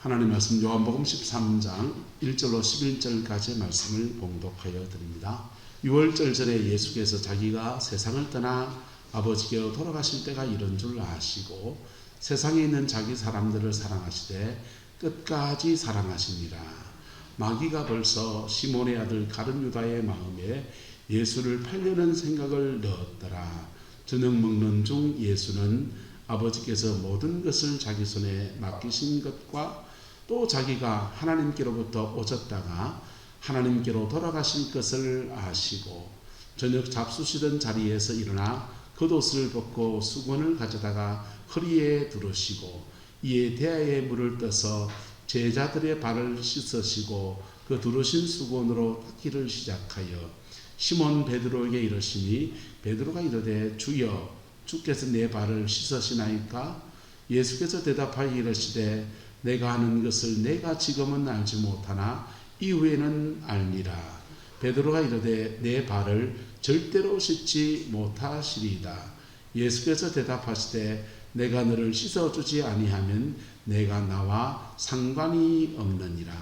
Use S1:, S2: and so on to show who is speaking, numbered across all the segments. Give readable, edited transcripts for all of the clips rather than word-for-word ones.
S1: 하나님 말씀 요한복음 13장 1절로 11절까지의 말씀을 봉독하여 드립니다. 6월절 전에 예수께서 자기가 세상을 떠나 아버지께로 돌아가실 때가 이런 줄 아시고 세상에 있는 자기 사람들을 사랑하시되 끝까지 사랑하시니라. 마귀가 벌써 시몬의 아들 가룟 유다의 마음에 예수를 팔려는 생각을 넣었더라. 저녁 먹는 중 예수는 아버지께서 모든 것을 자기 손에 맡기신 것과 또 자기가 하나님께로부터 오셨다가 하나님께로 돌아가실 것을 아시고 저녁 잡수시던 자리에서 일어나 겉옷을 벗고 수건을 가져다가 허리에 두르시고 이에 대야에 물을 떠서 제자들의 발을 씻으시고 그 두르신 수건으로 닦기를 시작하여 시몬 베드로에게 이르시니 베드로가 이르되 주여 주께서 내 발을 씻으시나이까? 예수께서 대답하여 이르시되 내가 하는 것을 내가 지금은 알지 못하나 이후에는 알리라. 베드로가 이르되 내 발을 절대로 씻지 못하시리이다. 예수께서 대답하시되 내가 너를 씻어주지 아니하면 내가 나와 상관이 없느니라.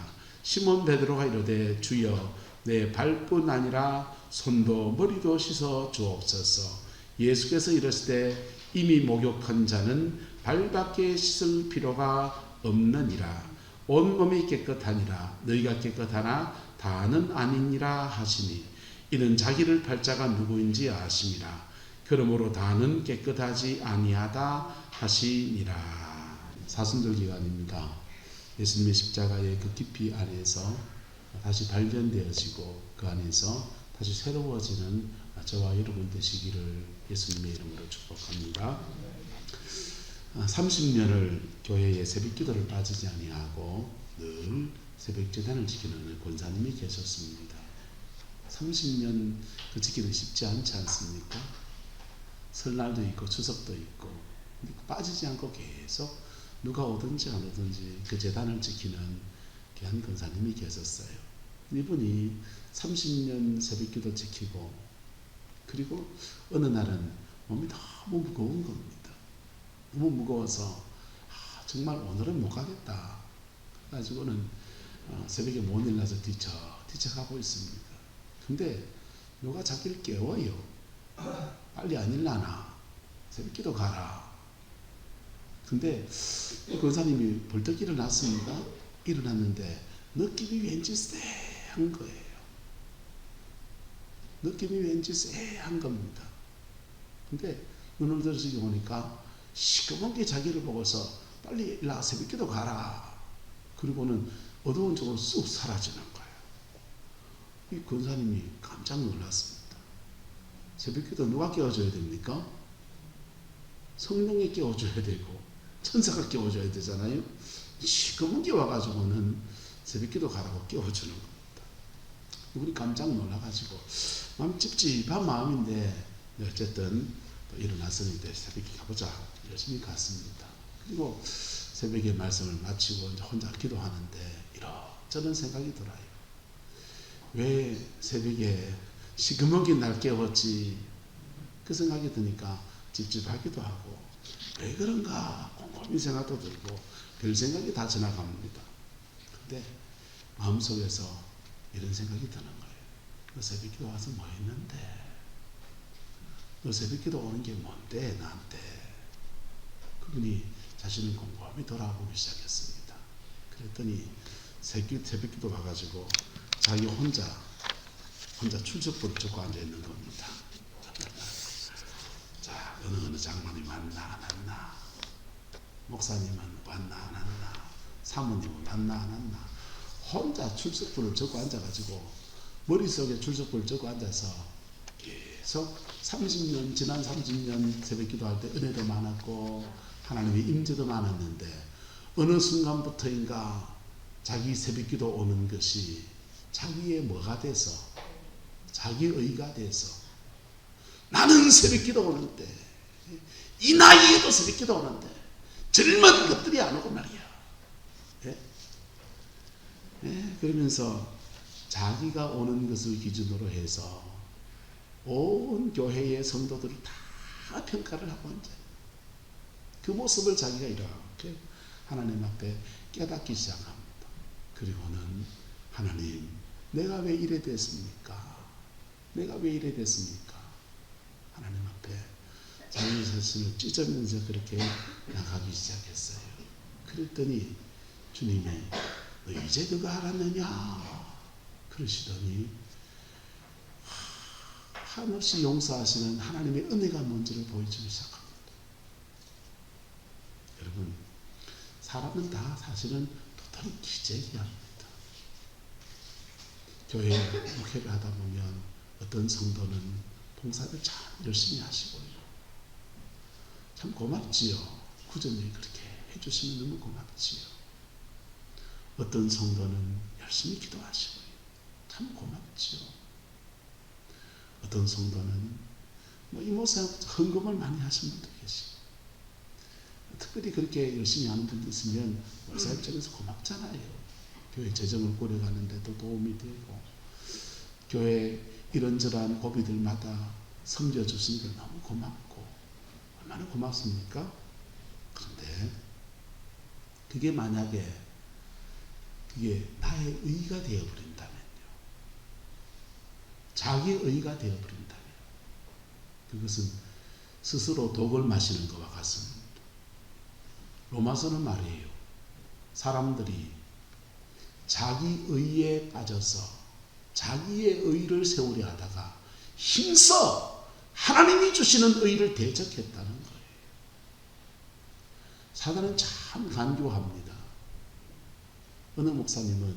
S1: 시몬 베드로가 이르되 주여 내 발뿐 아니라 손도 머리도 씻어 주옵소서. 예수께서 이르시되 이미 목욕한 자는 발밖에 씻을 필요가 없느니라. 온 몸이 깨끗하니라. 너희가 깨끗하나 다는 아니니라 하시니 이는 자기를 팔 자가 누구인지 아심이라. 그러므로 다는 깨끗하지 아니하다 하시니라. 사순절 기간입니다. 예수님의 십자가의 그 깊이 안에서 다시 발견되어지고 그 안에서 다시 새로워지는 저와 여러분 되시기를 예수님의 이름으로 축복합니다. 30년을 교회에 새벽기도를 빠지지 아니하고 늘 새벽제단을 지키는 권사님이 계셨습니다. 30년 그 지키는 쉽지 않지 않습니까? 설날도 있고 추석도 있고 빠지지 않고 계속 누가 오든지 안 오든지 그 제단을 지키는 귀한 권사님이 계셨어요. 이분이 30년 새벽기도 지키고 그리고 어느 날은 몸이 너무 무거운 겁니다. 너무 무거워서 정말 오늘은 못 가겠다. 그래가지고는 새벽에 못 일어나서 뒤척하고 있습니다. 근데 누가 자기를 깨워요. 빨리 안 일어나나. 새벽기도 가라. 근데 권사님이 벌떡 일어났습니다. 일어났는데 느낌이 왠지 쎄한 거예요. 느낌이 왠지 쎄한 겁니다. 근데 눈을 들으시고 보니까 시커먼 게 자기를 보고서 빨리 일어나 새벽기도 가라. 그리고는 어두운 쪽으로 쑥 사라지는 거예요. 이 권사님이 깜짝 놀랐습니다. 새벽기도 누가 깨워줘야 됩니까? 성령이 깨워줘야 되고 천사가 깨워줘야 되잖아요. 시커먼 게 와가지고는 새벽기도 가라고 깨워주는 겁니다. 이분이 깜짝 놀라가지고 마음 찝찝한 마음인데 어쨌든 일어났으니 새벽에 가보자. 열심히 갔습니다. 그리고 새벽에 말씀을 마치고 이제 혼자 기도하는데 이런저런 생각이 들어요. 왜 새벽에 시커멓게 날 깨웠지? 그 생각이 드니까 찝찝하기도 하고 왜 그런가 곰곰이 생각도 들고 별 생각이 다 지나갑니다. 근데 마음속에서 이런 생각이 드는 거예요. 너 새벽에 와서 뭐 했는데? 너 새벽기도 오는 게 뭔데 나한테? 그분이 자신을 곰곰이 돌아보기 시작했습니다. 그랬더니 새벽기도 와가지고 자기 혼자 출석부를 쫓고 앉아있는 겁니다. 자, 어느 장로님 왔나 안 왔나? 목사님은 왔나 안 왔나? 사모님은 왔나 안 왔나? 혼자 출석부를 적고 앉아가지고 머릿속에 출석부를 적고 앉아서 계속 30년 지난 30년 새벽기도 할 때 은혜도 많았고 하나님의 임재도 많았는데 어느 순간부터인가 자기 새벽기도 오는 것이 자기의 뭐가 돼서 자기의가 돼서 나는 새벽기도 오는데 이 나이에도 새벽기도 오는데 젊은 것들이 안 오고 말이야. 그러면서 자기가 오는 것을 기준으로 해서 온 교회의 성도들을 다 평가를 하고 앉아요. 그 모습을 자기가 이렇게 하나님 앞에 깨닫기 시작합니다. 그리고는 하나님, 내가 왜 이래 됐습니까? 내가 왜 이래 됐습니까? 하나님 앞에 자기 자신을 찢으면서 그렇게 나가기 시작했어요. 그랬더니 주님이 너 이제 그거 알았느냐? 그러시더니 한없이 용서하시는 하나님의 은혜가 뭔지를 보여주기 시작합니다. 여러분, 사람은 다 사실은 도토리 기재기합니다. 교회 목회를 하다 보면 어떤 성도는 봉사를 참 열심히 하시고요. 참 고맙지요. 구전에 그렇게 해주시면 너무 고맙지요. 어떤 성도는 열심히 기도하시고요. 참 고맙지요. 어떤 성도는 이모사 헌금을 많이 하신 분도 계시고, 특별히 그렇게 열심히 하는 분도 있으면 목사 입장에서 고맙잖아요. 교회 재정을 꾸려가는데도 도움이 되고, 교회 이런저런 고비들마다 섬겨주시니까 너무 고맙고, 얼마나 고맙습니까? 그런데 그게 만약에 그게 나의 의가 되어버린다면요, 자기 의가 되어버린다면 그것은 스스로 독을 마시는 것과 같습니다. 로마서는 말이에요, 사람들이 자기 의에 빠져서 자기의 의를 세우려 하다가 힘써 하나님이 주시는 의를 대적했다는 거예요. 사단은 참 간교합니다. 어느 목사님은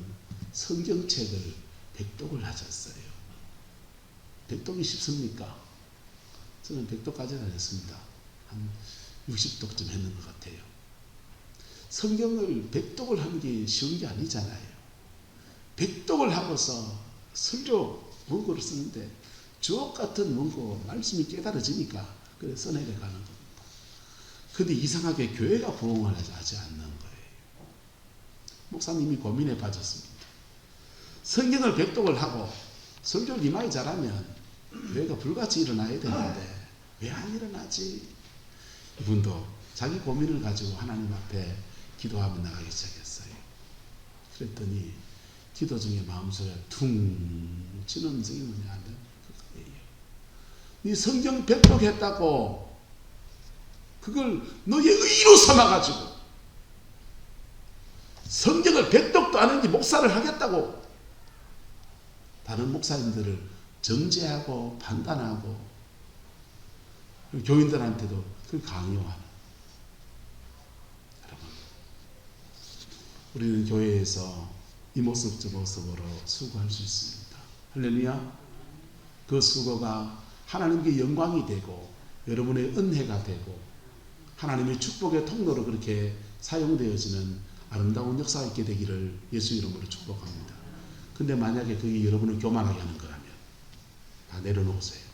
S1: 성경책을 100독을 하셨어요. 100독이 쉽습니까? 저는 100독까지는 안 했습니다. 한 60독쯤 했는 것 같아요. 성경을 100독을 하는 게 쉬운 게 아니잖아요. 100독을 하고서 설교 문구를 쓰는데 주옥 같은 문구, 말씀이 깨달아지니까 그래 써내려가는 겁니다. 그런데 이상하게 교회가 부흥을 하지 않는 거예요. 목사님이 고민에 빠졌습니다. 성경을 100독을 하고 설교를 이마에 잘하면 교회가 불같이 일어나야 되는데 왜 안 일어나지? 이분도 자기 고민을 가지고 하나님 앞에 기도하며 나가기 시작했어요. 그랬더니 기도 중에 마음속에 퉁 치는 음성이 뭐냐 하면 그거예요. 네 성경 100독 했다고 그걸 너의 의로 삼아가지고 성경을 100독도 안 했는지 목사를 하겠다고 다른 목사님들을 정죄하고 판단하고 교인들한테도 그걸 강요하는. 여러분, 우리는 교회에서 이 모습 저 모습으로 수고할 수 있습니다. 할렐루야. 그 수고가 하나님께 영광이 되고 여러분의 은혜가 되고 하나님의 축복의 통로로 그렇게 사용되어지는 아름다운 역사가 있게 되기를 예수 이름으로 축복합니다. 근데 만약에 그게 여러분을 교만하게 하는 거라면 다 내려놓으세요.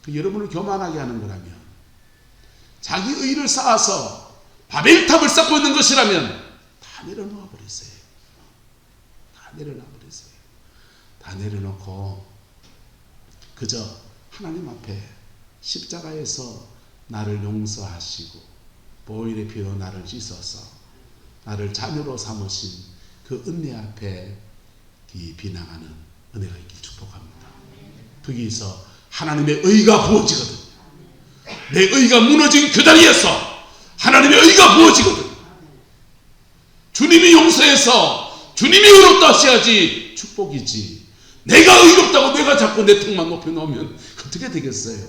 S1: 그 여러분을 교만하게 하는 거라면, 자기 의를 쌓아서 바벨탑을 쌓고 있는 것이라면 다 내려놓아 버리세요. 다 내려놔 버리세요. 다 내려놓고 그저 하나님 앞에 십자가에서 나를 용서하시고 보혈의 피로 나를 씻어서 나를 자녀로 삼으신 그 은혜 앞에 비나가는 은혜가 있길 축복합니다. 거기서 하나님의 의가 부어지거든요. 내 의가 무너진 그 자리에서 하나님의 의가 부어지거든요. 주님이 용서해서 주님이 의롭다 하셔야지 축복이지. 내가 의롭다고 내가 자꾸 내 턱만 높여놓으면 어떻게 되겠어요?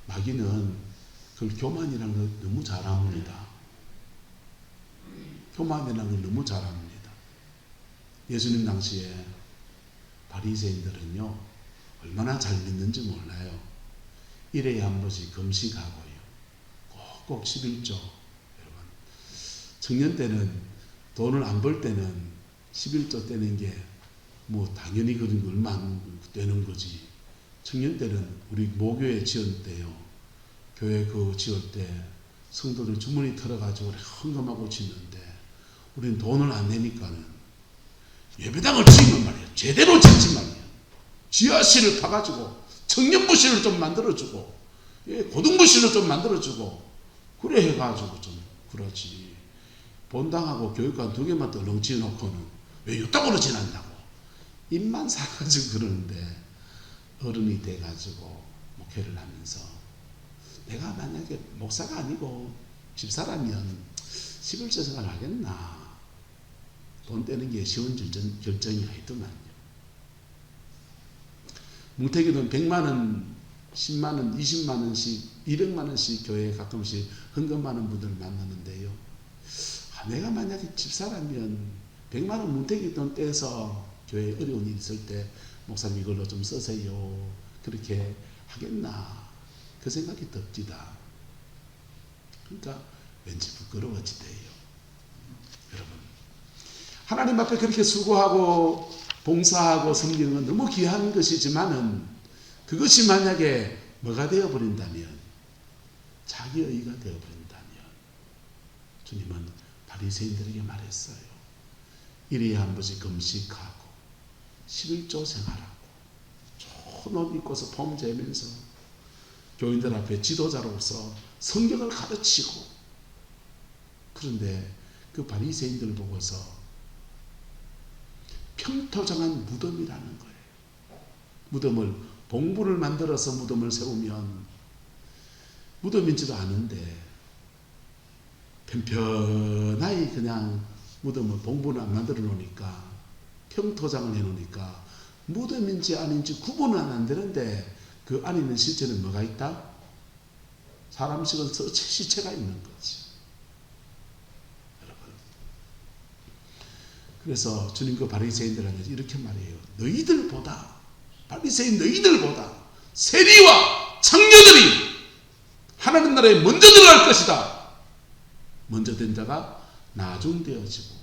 S1: 마귀는 그걸 교만이라는 걸 너무 잘합니다. 교만이라는 걸 너무 잘합니다. 예수님 당시에 바리새인들은요 얼마나 잘 믿는지 몰라요. 1회에 한 번씩 금식하고요. 꼭꼭 11조. 여러분, 청년 때는 돈을 안 벌 때는 11조 떼는 게 뭐 당연히 그런 거 얼마 안 되는 거지. 청년 때는 우리 모교회 지을 때요. 교회 그 지을 때 성도들 주머니 털어가지고 헌금하고 짓는데 우리는 돈을 안 내니까는 예배당을 지으면 말이에요. 제대로 짓지 말이에요. 지하실을 파가지고 청년부실을 좀 만들어주고 고등부실을 좀 만들어주고 그래 해가지고 좀 그러지. 본당하고 교육관 2개만 떨렁 지어놓고는 왜 이따구로 지난다고 입만 사가지고 그러는데, 어른이 돼가지고 목회를 하면서 내가 만약에 목사가 아니고 집사라면 11조 생활을 하겠나. 돈 떼는 게 쉬운 결정이 아니더만요. 뭉태기는 100만원, 10만원, 20만원씩, 200만원씩 교회에 가끔씩 헌금하는 분들을 만나는데요. 내가 만약에 집사라면 100만원 뭉태기 돈 떼서 교회에 어려운 일이 있을 때 목사님 이걸로 좀 쓰세요. 그렇게 하겠나. 그 생각이 듭디다. 그러니까 왠지 부끄러워지대요. 여러분, 하나님 앞에 그렇게 수고하고 봉사하고 섬기는 건 너무 귀한 것이지만은, 그것이 만약에 뭐가 되어버린다면, 자기의가 되어버린다면, 주님은 바리새인들에게 말했어요. 이래야 한 번씩 금식하고 11조 생활하고 좋은 옷 입고서 폼 재면서 교인들 앞에 지도자로서 성경을 가르치고, 그런데 그 바리새인들 보고서 평토장한 무덤이라는 거예요. 무덤을, 봉부를 만들어서 무덤을 세우면 무덤인지도 아는데 편편하게 그냥 무덤을, 봉부는 안 만들어 놓으니까, 평토장을 해 놓으니까 무덤인지 아닌지 구분은 안 되는데, 그 안에 있는 실체는 뭐가 있다? 사람 식은 시체가 있는 거지. 여러분, 그래서 주님 그 바리새인들한테 이렇게 말해요. 너희들보다, 바리새인 너희들보다 세리와 창녀들이 하나님 나라에 먼저 들어갈 것이다. 먼저 된 자가 나중되어지고,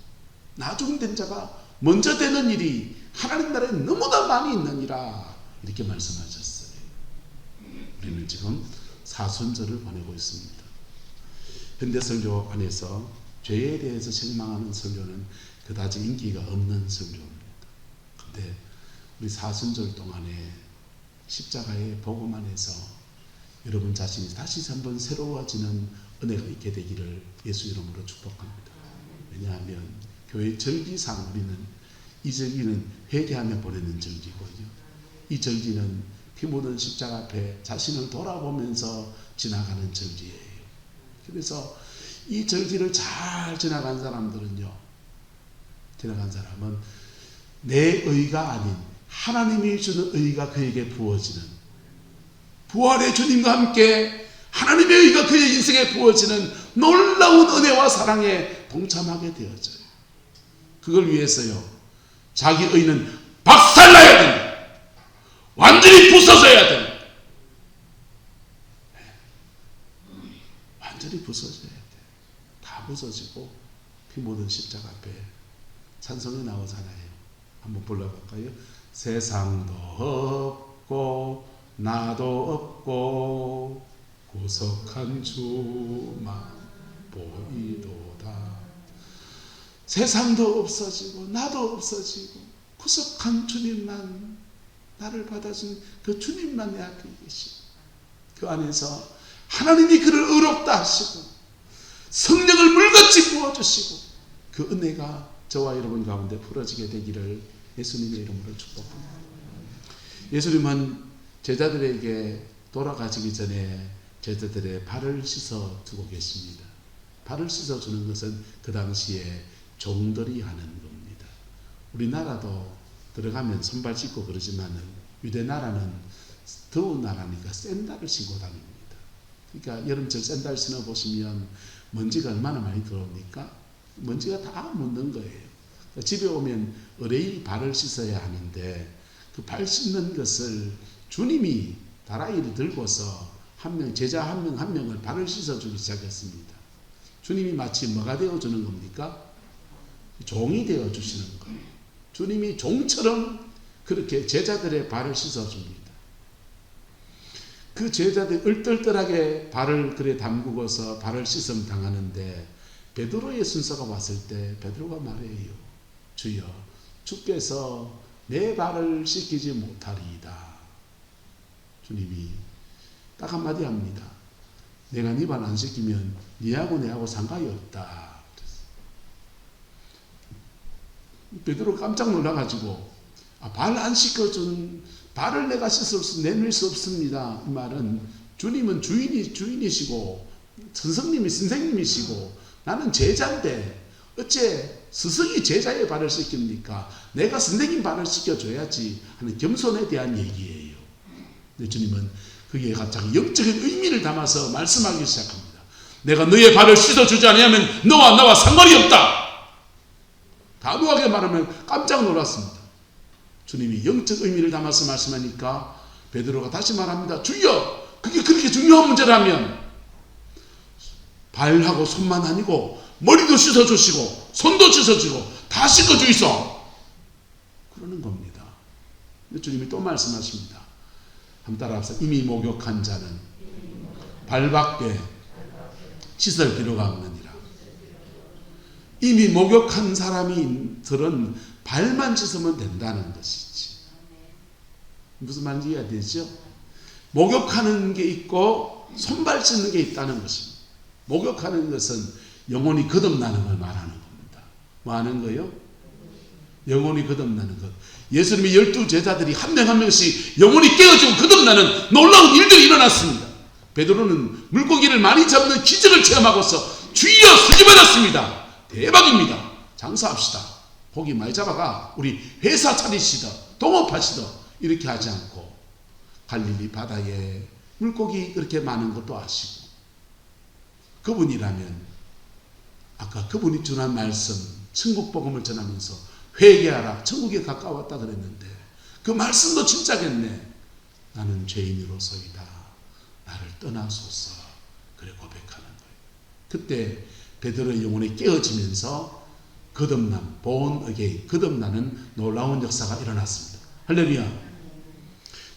S1: 나중된 자가 먼저 되는 일이 하나님 나라에 너무나 많이 있느니라. 이렇게 말씀하셨어요. 우리는 지금 사순절을 보내고 있습니다. 현대 설교 안에서 죄에 대해서 책망하는 설교는 그다지 인기가 없는 설교입니다. 그런데 우리 사순절 동안에 십자가의 복음 안에서 여러분 자신이 다시 한번 새로워지는 은혜가 있게 되기를 예수 이름으로 축복합니다. 왜냐하면 교회 절기상 우리는, 이 절기는 회개하며 보내는 절기거든요. 이 절기는 피 묻은 십자가 앞에 자신을 돌아보면서 지나가는 절기예요. 그래서 이 절기를 잘 지나간 사람들은요, 지나간 사람은 내 의가 아닌 하나님이 주는 의가 그에게 부어지는, 부활의 주님과 함께 하나님의 의가 그의 인생에 부어지는 놀라운 은혜와 사랑에 동참하게 되어져요. 그걸 위해서요, 자기 의는 박살나야 된다. 완전히 부서져야 된다. 완전히 부서져야 돼. 다 부서지고 피 묻은 십자가 앞에 찬송이 나오잖아요. 한번 불러볼까요? 세상도 없고 나도 없고 구속한 주만 보이도다. 세상도 없어지고 나도 없어지고 구속한 주님만, 나를 받아준 그 주님만 내 앞에 계시고, 그 안에서 하나님이 그를 의롭다 하시고 성령을 물같이 부어주시고, 그 은혜가 저와 여러분 가운데 풀어지게 되기를 예수님의 이름으로 축복합니다. 예수님은 제자들에게 돌아가시기 전에 제자들의 발을 씻어 주고 계십니다. 발을 씻어 주는 것은 그 당시에 종들이 하는 겁니다. 우리나라도 들어가면 손발 씻고 그러지만은 유대 나라는 더운 나라니까 샌들을 신고 다닙니다. 그러니까 여름철 샌들 신어 보시면 먼지가 얼마나 많이 들어옵니까? 먼지가 다 묻는 거예요. 집에 오면 의뢰인이 발을 씻어야 하는데, 그 발 씻는 것을 주님이 다라이를 들고서 제자 한 명을 발을 씻어주기 시작했습니다. 주님이 마치 뭐가 되어주는 겁니까? 종이 되어주시는 거예요. 주님이 종처럼 그렇게 제자들의 발을 씻어줍니다. 그 제자들이 얼떨떨하게 발을 그래 담그고서 발을 씻음 당하는데, 베드로의 순서가 왔을 때 베드로가 말해요. 주여, 주께서 내 발을 씻기지 못하리이다. 주님이 딱 한마디 합니다. 내가 네 발 안 씻기면 네하고 내하고 상관이 없다. 베드로 깜짝 놀라가지고 발 안 씻겨준 발을 내가 내밀 수 없습니다. 이 말은 주님은 주인이시고 선생님이 선생님이시고 나는 제자인데 어째 스승이 제자의 발을 씻깁니까? 내가 선생님 발을 씻겨줘야지 하는 겸손에 대한 얘기예요. 근데 주님은 그게 갑자기 영적인 의미를 담아서 말씀하기 시작합니다. 내가 너의 발을 씻어주지 않으면 너와 나와 상관이 없다. 단호하게 말하면 깜짝 놀랐습니다. 주님이 영적 의미를 담아서 말씀하니까 베드로가 다시 말합니다. 주여, 그게 그렇게 중요한 문제라면 발하고 손만 아니고 머리도 씻어주시고 손도 씻어주고 다 씻어주이소. 그러는 겁니다. 근데 주님이 또 말씀하십니다. 한번 따라합시다. 이미 목욕한 자는 발밖에 씻을 필요가 없느니라. 이미 목욕한 사람들은 발만 씻으면 된다는 것이지. 무슨 말인지 이해되죠? 목욕하는 게 있고 손발 씻는 게 있다는 것입니다. 목욕하는 것은 영혼이 거듭나는 걸 말하는 겁니다. 뭐 하는 거요? 영혼이 거듭나는 것. 예수님의 12제자들이 한 명 한 명씩 영혼이 깨어지고 거듭나는 놀라운 일들이 일어났습니다. 베드로는 물고기를 많이 잡는 기적을 체험하고서 주여 수지받았습니다. 대박입니다. 장사합시다. 고기 많이 잡아가 우리 회사 차리시다 동업하시다 이렇게 하지 않고 갈릴리 바다에 물고기 그렇게 많은 것도 아시고 그분이라면 아까 그분이 전한 말씀 천국 복음을 전하면서 회개하라 천국에 가까웠다 그랬는데 그 말씀도 진짜겠네. 나는 죄인으로서이다. 나를 떠나소서. 그래 고백하는 거예요. 그때 베드로의 영혼이 깨어지면서 거듭남, born again, 거듭나는 놀라운 역사가 일어났습니다. 할렐루야.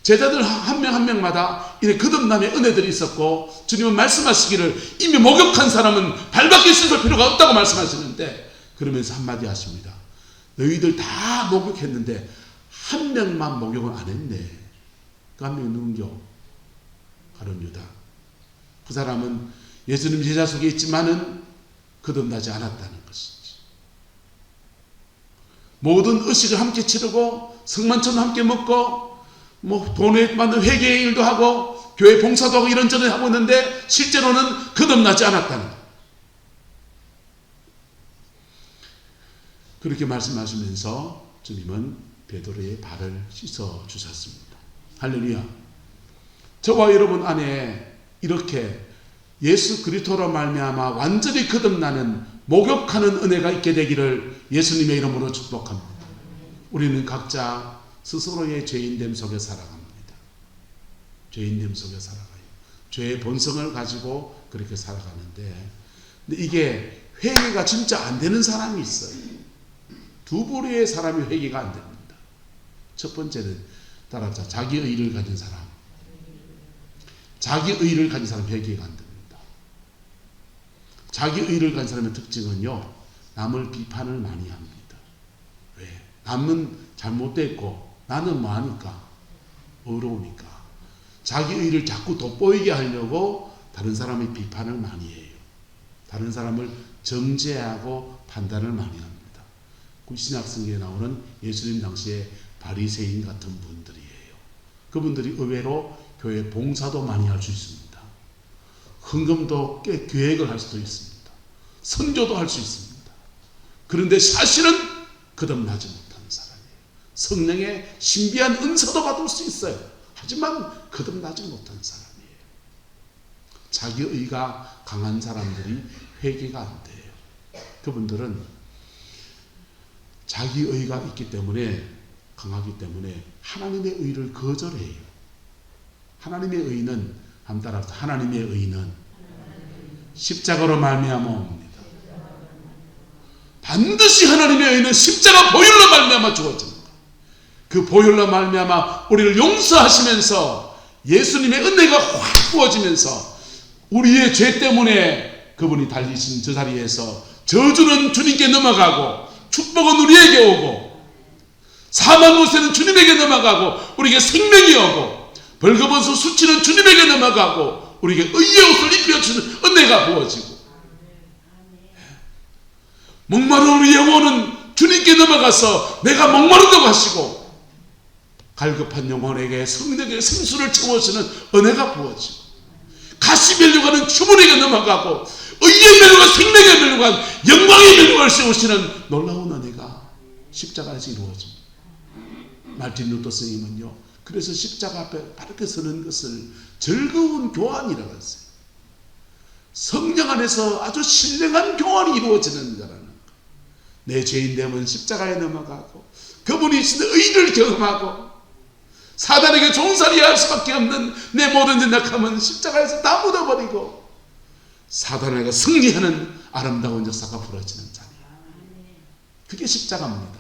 S1: 제자들 한 명 한 명마다 이런 거듭남의 은혜들이 있었고 주님은 말씀하시기를 이미 목욕한 사람은 발밖에 씻을 필요가 없다고 말씀하시는데 그러면서 한마디 하십니다. 너희들 다 목욕했는데 한 명만 목욕을 안 했네. 그 한 명이 누군겨? 가룟 유다. 그 사람은 예수님 제자 속에 있지만은 거듭나지 않았다는 것이지. 모든 의식을 함께 치르고 성만찬도 함께 먹고 뭐 돈에 맞는 회개의 일도 하고 교회 봉사도 하고 이런저런 하고 있는데 실제로는 거듭나지 않았다는 것. 그렇게 말씀하시면서 주님은 베드로의 발을 씻어 주셨습니다. 할렐루야. 저와 여러분 안에 이렇게 예수 그리스도로 말미암아 완전히 거듭나는 목욕하는 은혜가 있게 되기를 예수님의 이름으로 축복합니다. 우리는 각자 스스로의 죄인됨 속에 살아갑니다. 죄인됨 속에 살아가요. 죄의 본성을 가지고 그렇게 살아가는데 근데 이게 회개가 진짜 안 되는 사람이 있어요. 두 부류의 사람이 회개가 안 됩니다. 첫 번째는 따라합시다. 자기 의를 가진 사람. 자기 의를 가진 사람 회개가 안 됩니다. 자기 의를 가진 사람의 특징은요. 남을 비판을 많이 합니다. 왜? 남은 잘못됐고 나는 뭐하니까? 어려우니까. 자기 의를 자꾸 돋보이게 하려고 다른 사람의 비판을 많이 해요. 다른 사람을 정죄하고 판단을 많이 합니다. 신약성경에 나오는 예수님 당시에 바리새인 같은 분들이에요. 그분들이 의외로 교회 봉사도 많이 할 수 있습니다. 헌금도 꽤 계획을 할 수도 있습니다. 선교도 할 수 있습니다. 그런데 사실은 거듭나지 못하는 사람이에요. 성령의 신비한 은사도 받을 수 있어요. 하지만 거듭나지 못하는 사람이에요. 자기 의가 강한 사람들이 회개가 안 돼요. 그분들은 자기 의가 있기 때문에 강하기 때문에 하나님의 의를 거절해요. 하나님의 의는 한번 따라서 하나님의 의는 십자가로 말미암아 옵니다. 반드시 하나님의 의는 십자가 보혈로 말미암아 주어집니다. 그 보혈로 말미암아 우리를 용서하시면서 예수님의 은혜가 확 부어지면서 우리의 죄 때문에 그분이 달리신 저 자리에서 저주는 주님께 넘어가고 축복은 우리에게 오고 사망 곳에는 주님에게 넘어가고 우리에게 생명이 오고 벌거벗은 수치는 주님에게 넘어가고 우리에게 의의 옷을 입혀주는 은혜가 부어지고 목마른 우리 영혼은 주님께 넘어가서 내가 목마르다고 하시고 갈급한 영혼에게 성령의 생수를 채워주는 은혜가 부어지고 가시 멸류관은 주문에게 넘어가고 의의 멸류관, 생명의 멸류관, 영광의 멸류관을 세우시는 놀라운 은혜가 십자가에서 이루어집니다. 마틴 루터 스님은요, 그래서 십자가 앞에 바르게 서는 것을 즐거운 교환이라고 했어요. 성령 안에서 아주 신령한 교환이 이루어지는 거라는 것. 내 죄인됨은 십자가에 넘어가고 그분이 주신 의를 경험하고 사단에게 종살이 할 수밖에 없는 내 모든 연약함은 십자가에서 다 묻어버리고 사단에게 승리하는 아름다운 역사가 벌어지는 자리. 그게 십자가입니다.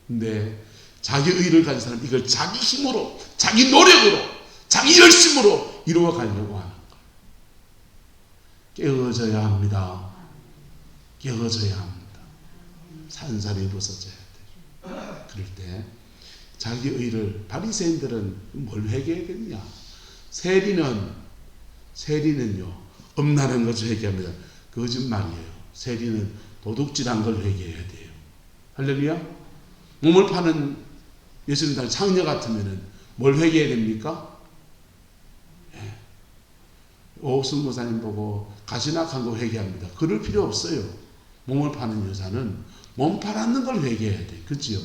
S1: 근데 자기 의를 가진 사람은 이걸 자기 힘으로, 자기 노력으로, 자기 열심으로 이루어가려고 하는 것. 깨어져야 합니다. 깨어져야 합니다. 산살이 벗어져야 돼요. 그럴 때 자기 의를, 바리새인들은 뭘 회개했겠냐? 세리는요 엄나는 것을 회개합니다. 거짓말이에요. 세리는 도둑질한 걸 회개해야 돼요. 할렐루야. 몸을 파는 예수님 닮은 창녀 같으면은 뭘 회개해야 됩니까? 예. 오순 목사님 보고 가시낙한 거 회개합니다. 그럴 필요 없어요. 몸을 파는 여자는 몸 팔았는 걸 회개해야 돼. 그렇지요?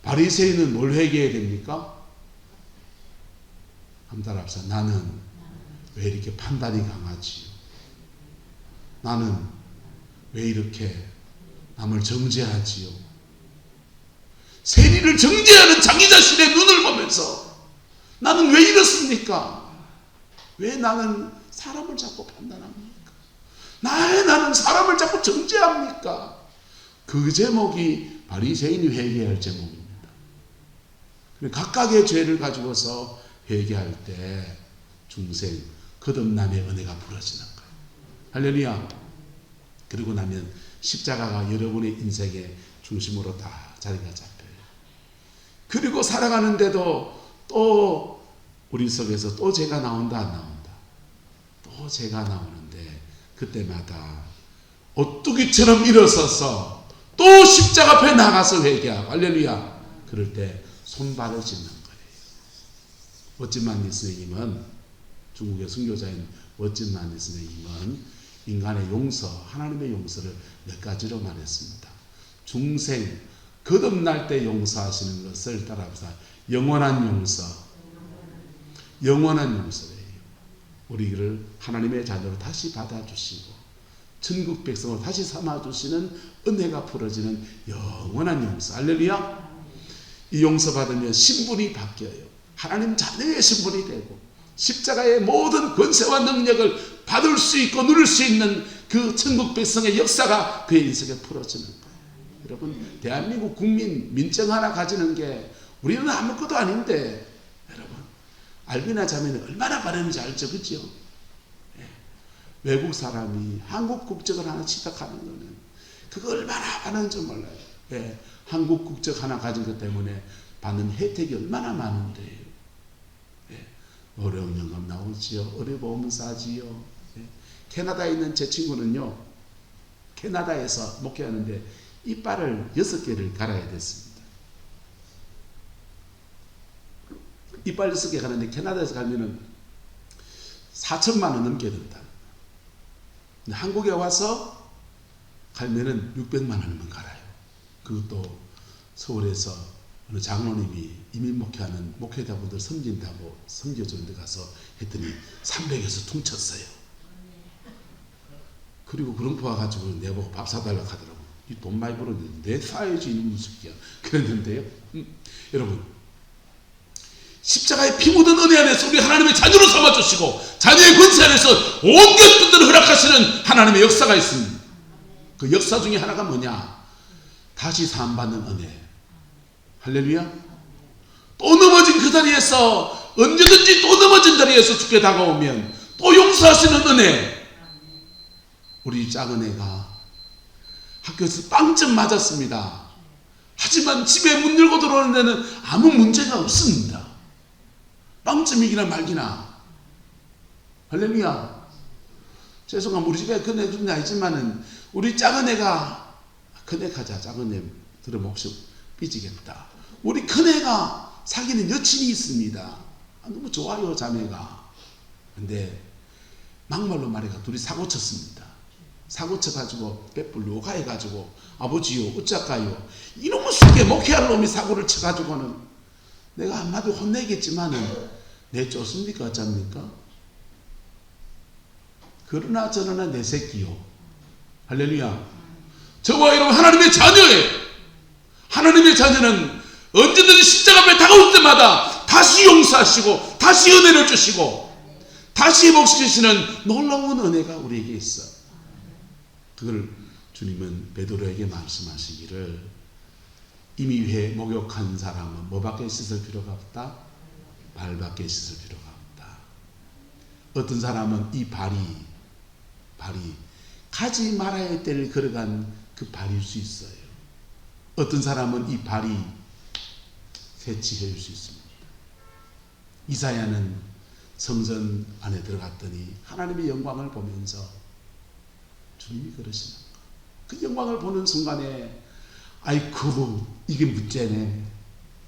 S1: 바리새인은 뭘 회개해야 됩니까? 한달 앞서 나는 왜 이렇게 판단이 강하지요? 나는 왜 이렇게 남을 정죄하지요? 세리를 정죄하는 자기 자신의 눈을 보면서 나는 왜 이렇습니까? 왜 나는 사람을 자꾸 판단합니까? 나는 사람을 자꾸 정죄합니까? 그 제목이 바리새인이 회개할 제목입니다. 각각의 죄를 가지고서 회개할 때 중생, 거듭남의 은혜가 부러지는 거예요. 할렐루야. 그리고 나면 십자가가 여러분의 인생의 중심으로 다 자리가 잡혀요. 그리고 살아가는데도 또 우리 속에서 또 죄가 나온다 안 나온다. 또 죄가 나오는데 그때마다 오뚜기처럼 일어서서 또 십자가 앞에 나가서 회개하고 할렐루야. 그럴 때 손발을 짚는 거예요. 워진만리 선생님은, 중국의 선교자인 워진만리 선생님은 인간의 용서, 하나님의 용서를 몇 가지로 말했습니다. 중생, 거듭날 때 용서하시는 것을 따라합시다. 영원한 용서. 영원한 용서예요. 우리를 하나님의 자녀로 다시 받아주시고 천국 백성으로 다시 삼아주시는 은혜가 풀어지는 영원한 용서. 할렐루야. 이 용서받으면 신분이 바뀌어요. 하나님 자녀의 신분이 되고 십자가의 모든 권세와 능력을 받을 수 있고 누릴 수 있는 그 천국 백성의 역사가 그의 인생에 풀어지는 거예요. 여러분, 대한민국 국민 민증 하나 가지는 게 우리는 아무것도 아닌데 여러분, 알비나 자매는 얼마나 바라는지 알죠? 그죠? 예. 외국 사람이 한국 국적을 하나 취득하는 거는 그거 얼마나 바라는지 몰라요. 예. 한국 국적 하나 가진 것 때문에 받는 혜택이 얼마나 많은데요. 예. 어려운 연금 나오지요. 의료보험 싸지요. 예. 캐나다에 있는 제 친구는요, 캐나다에서 목회하는데 이빨을 6개를 갈아야 됐습니다. 이빨 6개 가는데 캐나다에서 가면은 4천만 원 넘게 든다. 근데 한국에 와서 갈면은 600만 원만 갈아요. 그것도 서울에서 어느 장로님이 이민 목회하는 목회자분들 섬긴다고 섬겨주는 데 가서 했더니 300에서 퉁쳤어요. 그리고 그런 거 와가지고 내보고 밥 사달라고 하더라고. 이 돈 많이 벌었는데 내 사야지 이놈의 새끼야. 그랬는데요. 여러분, 십자가에 피 묻은 은혜 안에서 우리 하나님의 자녀로 삼아주시고 자녀의 권세 안에서 온 것들을 허락하시는 하나님의 역사가 있습니다. 그 역사 중에 하나가 뭐냐? 다시 사함받는 은혜. 할렐루야. 또 넘어진 그 자리에서 언제든지 또 넘어진 자리에서 죽게 다가오면 또 용서하시는 은혜. 우리 작은 애가 학교에서 빵점 맞았습니다. 하지만 집에 문 열고 들어오는 데는 아무 문제가 없습니다. 빵점이기나 말기나. 할렐루야. 죄송합니다. 우리 집에 그네 준 게 아니지만은 우리 작은 애가 큰애 가자. 작은애 들으면 혹시 삐지겠다. 우리 큰애가 사귀는 여친이 있습니다. 너무 좋아요, 자매가. 근데 막말로 말해가 둘이 사고 쳤습니다. 사고 쳐가지고 빼불로 가해가지고 아버지요 어쩔까요? 이놈의 속에 목회할 놈이 사고를 쳐가지고는 내가 한마디 혼내겠지만은 내쫓습니까 어쩝니까? 그러나 저러나 내 새끼요. 할렐루야. 저와 여러분 하나님의 자녀예요. 하나님의 자녀는 언제든지 십자가 앞에 다가올 때마다 다시 용서하시고 다시 은혜를 주시고 다시 회복시키시는 놀라운 은혜가 우리에게 있어. 그걸 주님은 베드로에게 말씀하시기를 이미 회 목욕한 사람은 뭐밖에 씻을 필요가 없다? 발밖에 씻을 필요가 없다. 어떤 사람은 이 발이 가지 말아야 할 때를 걸어간 그 발일 수 있어요. 어떤 사람은 이 발이 새치해줄 수 있습니다. 이사야는 성전 안에 들어갔더니 하나님의 영광을 보면서 주님이 그러시는 거예요. 그 영광을 보는 순간에 아이쿠 이게 문제네.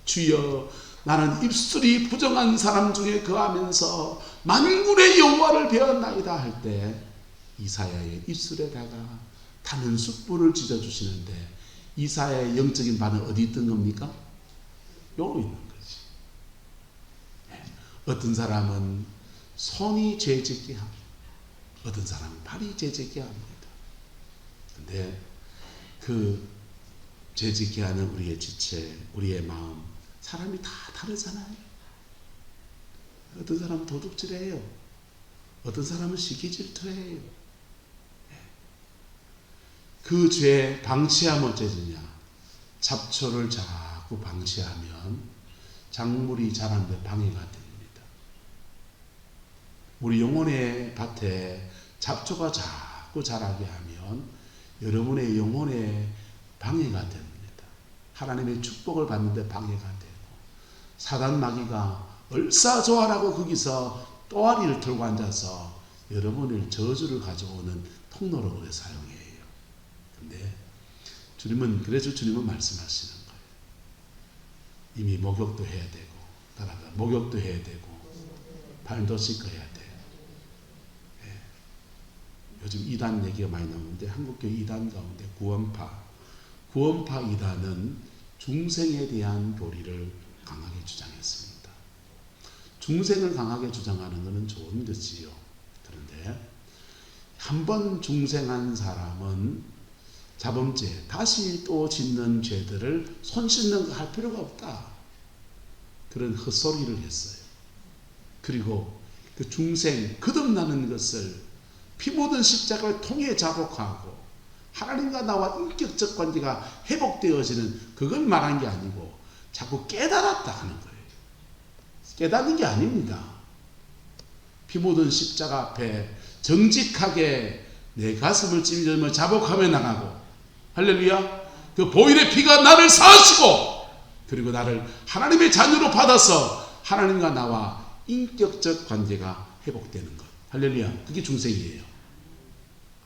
S1: 주여 나는 입술이 부정한 사람 중에 거하면서 만군의 여호와를 배웠나이다 할 때 이사야의 입술에다가 타는 숯불을 찢어주시는데 이사야의 영적인 발은 어디 있던 겁니까? 여기 있는 거지. 어떤 사람은 손이 죄짓게 합니다. 어떤 사람은 발이 죄짓게 합니다. 근데 그 죄짓게 하는 우리의 지체, 우리의 마음, 사람이 다 다르잖아요. 어떤 사람은 도둑질해요. 어떤 사람은 시기질투해요. 그 죄 방치하면 어쩌느냐? 잡초를 자꾸 방치하면 작물이 자라는데 방해가 됩니다. 우리 영혼의 밭에 잡초가 자꾸 자라게 하면 여러분의 영혼에 방해가 됩니다. 하나님의 축복을 받는데 방해가 되고 사단 마귀가 얼싸좋아라고 거기서 또아리를 들고 앉아서 여러분의 저주를 가져오는 통로로 사용해요. 근데 주님은 그래서 주님은 말씀하시는 거예요. 이미 목욕도 해야 되고 따라가 목욕도 해야 되고 발도 씻어야 돼. 예. 요즘 이단 얘기가 많이 나오는데 한국교회 이단 가운데 구원파 이단은 중생에 대한 교리를 강하게 주장했습니다. 중생을 강하게 주장하는 것은 좋은 것이요. 그런데 한번 중생한 사람은 자범죄, 다시 또 짓는 죄들을 손 씻는 거 할 필요가 없다. 그런 헛소리를 했어요. 그리고 그 중생, 거듭나는 것을 피 묻은 십자가를 통해 자복하고 하나님과 나와 인격적 관계가 회복되어지는 그걸 말한 게 아니고 자꾸 깨달았다 하는 거예요. 깨닫는 게 아닙니다. 피 묻은 십자가 앞에 정직하게 내 가슴을 찔리며 자복하며 나가고 할렐루야. 그 보혈의 피가 나를 사하시고 그리고 나를 하나님의 자녀로 받아서 하나님과 나와 인격적 관계가 회복되는 것. 할렐루야. 그게 중생이에요.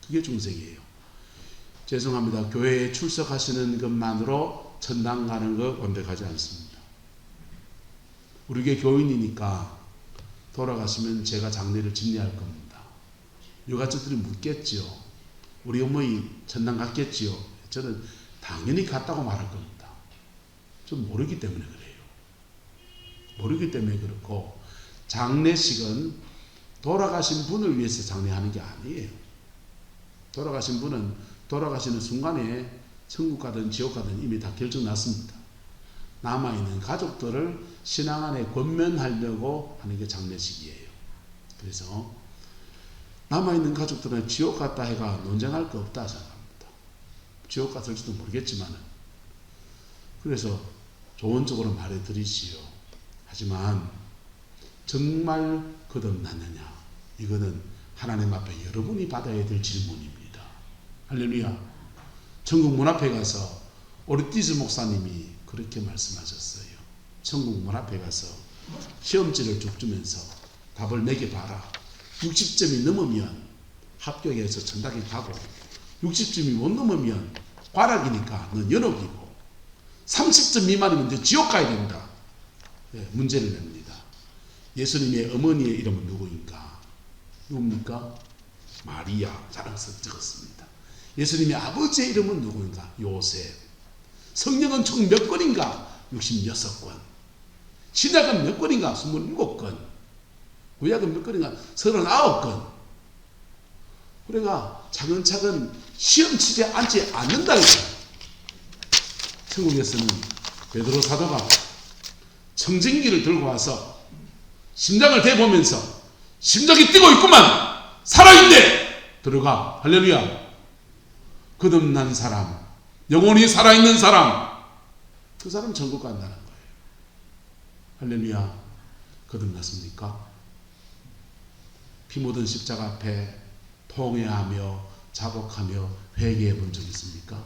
S1: 그게 중생이에요. 죄송합니다. 교회에 출석하시는 것만으로 천당 가는 것 완벽하지 않습니다. 우리 교회 교인이니까 돌아가시면 제가 장례를 집례할 겁니다. 유가족들이 묻겠지요. 우리 어머니 천당 갔겠지요. 저는 당연히 갔다고 말할 겁니다. 좀 모르기 때문에 그래요. 모르기 때문에 그렇고 장례식은 돌아가신 분을 위해서 장례하는 게 아니에요. 돌아가신 분은 돌아가시는 순간에 천국 가든 지옥 가든 이미 다 결정났습니다. 남아있는 가족들을 신앙 안에 권면하려고 하는 게 장례식이에요. 그래서 남아있는 가족들은 지옥 갔다 해가 논쟁할 거 없다 생각합니다. 지옥 갔을지도 모르겠지만 그래서 좋은 쪽으로 말해드리시오. 하지만 정말 거듭났느냐 이거는 하나님 앞에 여러분이 받아야 될 질문입니다. 할렐루야. 천국 문 앞에 가서 오르티즈 목사님이 그렇게 말씀하셨어요. 천국 문 앞에 가서 시험지를 쭉 주면서 답을 매겨봐라. 60점이 넘으면 합격해서 천당에 가고 60점이 못 넘으면 과락이니까 넌 연옥이고 30점 미만이면 이제 지옥 가야 된다. 문제를 냅니다. 예수님의 어머니의 이름은 누구인가? 누굽니까? 마리아. 자랑스럽게 적었습니다. 예수님의 아버지의 이름은 누구인가? 요셉. 성경은 총 몇 권인가? 66권. 신약은 몇 권인가? 27권. 구약은 몇 권인가? 39권. 우리가 차근차근 시험치지 않지 않는다니까. 천국에서는 베드로 사도가 청진기를 들고 와서 심장을 대보면서 심장이 뛰고 있구만, 살아있네, 들어가. 할렐루야. 거듭난 사람, 영혼이 살아있는 사람, 그 사람 천국 간다는 거예요. 할렐루야. 거듭났습니까? 피 묻은 십자가 앞에 통회하며 자복하며 회개해 본 적 있습니까?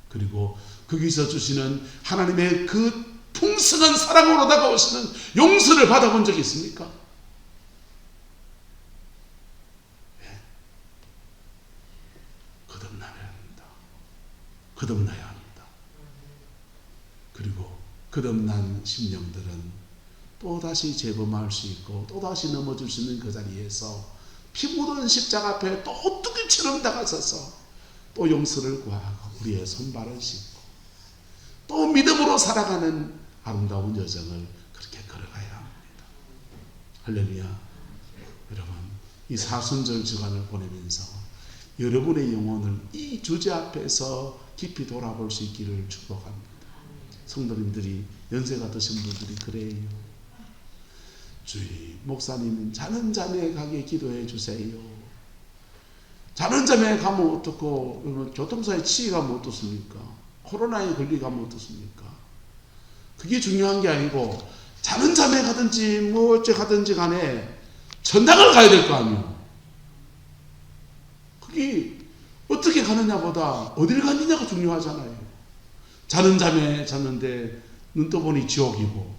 S1: 그리고 거기서 주시는 하나님의 그 풍성한 사랑으로 다가오시는 용서를 받아본 적이 있습니까? 네. 거듭나야 합니다. 거듭나야 합니다. 그리고 거듭난 심령들은 또다시 재범할 수 있고 또다시 넘어질 수 있는 그 자리에서 피 묻은 십자가 앞에 또 오뚜기처럼 다가서서 또 용서를 구하고 우리의 손발을 씻고 또 믿음으로 살아가는 아름다운 여정을 그렇게 걸어가야 합니다. 할렐루야. 여러분, 이 사순절 주간을 보내면서 여러분의 영혼을 이 주제 앞에서 깊이 돌아볼 수 있기를 축복합니다. 성도님들이, 연세가 드신 분들이 그래요. 주의 목사님, 자는 잠에 가게 기도해 주세요. 자는 잠에 가면 어떻고, 교통사에 치이가면 어떻습니까? 코로나에 걸리가면 어떻습니까? 그게 중요한 게 아니고, 자는 잠에 가든지 뭐 어째 가든지 간에 전당을 가야 될 거 아니에요. 그게 어떻게 가느냐보다 어딜 가느냐가 중요하잖아요. 자는 잠에 잤는데 눈 떠보니 지옥이고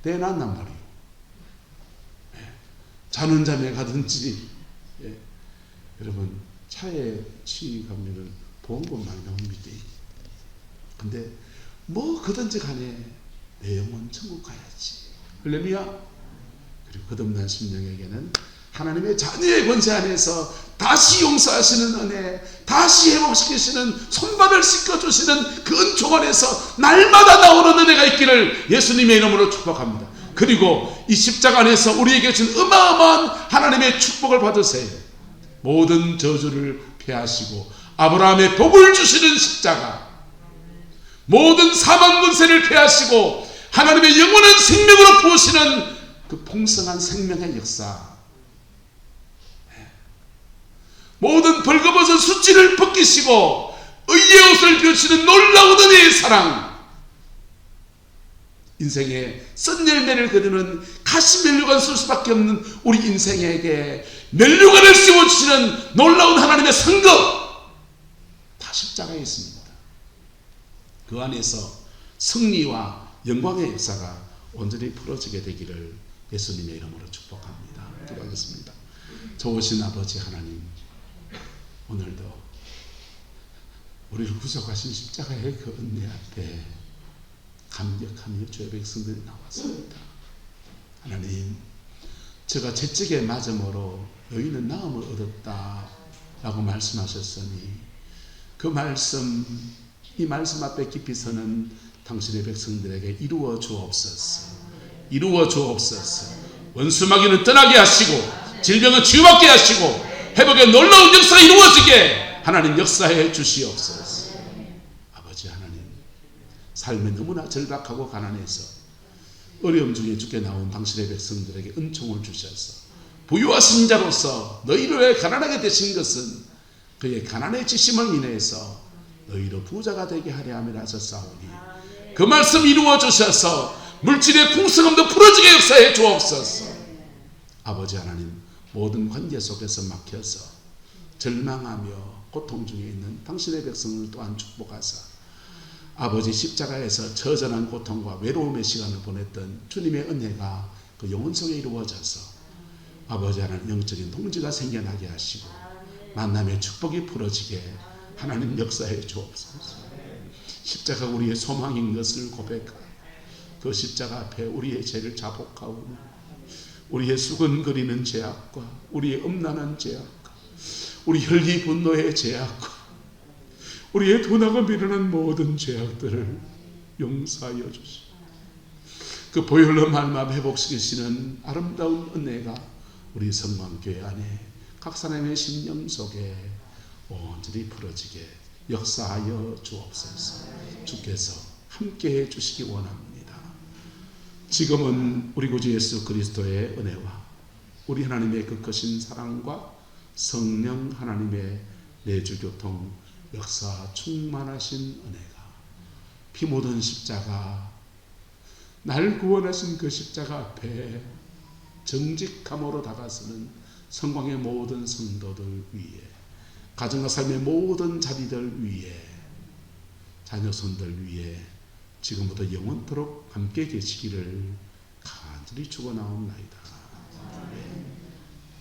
S1: 내놨단 말이에요. 자는 잠에 가든지. 여러분, 차에 치이 가면은 보험금 많이 나옵니다. 근데 뭐 그든지 간에 내 영혼 천국 가야지. 할렐루야. 그리고 거듭난 심령에게는 하나님의 자녀의 권세 안에서 다시 용서하시는 은혜, 다시 회복시키시는 손발을 씻겨주시는 그 은총 안에서 날마다 나오는 은혜가 있기를 예수님의 이름으로 축복합니다. 그리고 이 십자가 안에서 우리에게 준 어마어마한 하나님의 축복을 받으세요. 모든 저주를 피하시고 아브라함의 복을 주시는 십자가, 모든 사망 권세를 피하시고 하나님의 영원한 생명으로 부으시는 그 풍성한 생명의 역사, 모든 벌거벗은 수치를 벗기시고 의의 옷을 비우시는 놀라운 은혜의 사랑, 인생에 썬 열매를 거두는 가시 면류관 쓸 수밖에 없는 우리 인생에게 면류관을 씌워주시는 놀라운 하나님의 성급, 다 십자가에 있습니다. 그 안에서 승리와 영광의 역사가 온전히 풀어지게 되기를 예수님의 이름으로 축복합니다. 기도하겠습니다. 좋으신 아버지 하나님, 오늘도 우리를 구속하신 십자가의 그 은혜 앞에 감격하며 주의 백성들이 나왔습니다. 하나님, 제가 채찍에 맞음으로 너희는 나음을 얻었다 라고 말씀하셨으니 그 말씀, 이 말씀 앞에 깊이 서는 당신의 백성들에게 이루어 주옵소서. 이루어 주옵소서. 원수 마귀는 떠나게 하시고 질병은 치유받게 하시고 회복의 놀라운 역사가 이루어지게 하나님 역사해 주시옵소서. 아버지 하나님, 삶에 너무나 절박하고 가난해서 어려움 중에 죽게 나온 당신의 백성들에게 은총을 주셔서 부유하신 자로서 너희를 왜 가난하게 되신 것은 그의 가난의 지심을 인해서 너희로 부자가 되게 하려 함이라 하셨사오니 그 말씀 이루어 주셔서 물질의 풍성함도 풀어지게 역사해 주옵소서. 아버지 하나님, 모든 관계 속에서 막혀서 절망하며 고통 중에 있는 당신의 백성을 또한 축복하사 아버지 십자가에서 처절한 고통과 외로움의 시간을 보냈던 주님의 은혜가 그 영혼 속에 이루어져서 아버지 하나님 영적인 동지가 생겨나게 하시고 만남의 축복이 풀어지게 하나님 역사해 주옵소서. 십자가 우리의 소망인 것을 고백하고 그 십자가 앞에 우리의 죄를 자복하오니 우리의 수근거리는 죄악과 우리의 음란한 죄악과 우리 혈기 분노의 죄악과 우리의 둔하고 미련한 모든 죄악들을 용서하여 주시고 그 보혈로 말미암아 회복시키시는 아름다운 은혜가 우리 성만교회 안에 각 사람의 심령 속에 온전히 풀어지게 역사하여 주옵소서. 주께서 함께해 주시기 원합니다. 지금은 우리 구주 예수 그리스도의 은혜와 우리 하나님의 그 크신 사랑과 성령 하나님의 내주교통 역사 충만하신 은혜가 피 묻은 십자가 날 구원하신 그 십자가 앞에 정직함으로 다가서는 성광의 모든 성도들 위에 가정과 삶의 모든 자리들 위에 자녀손들 위에 지금부터 영원토록 함께 계시기를 간절히 축원하옵나이다.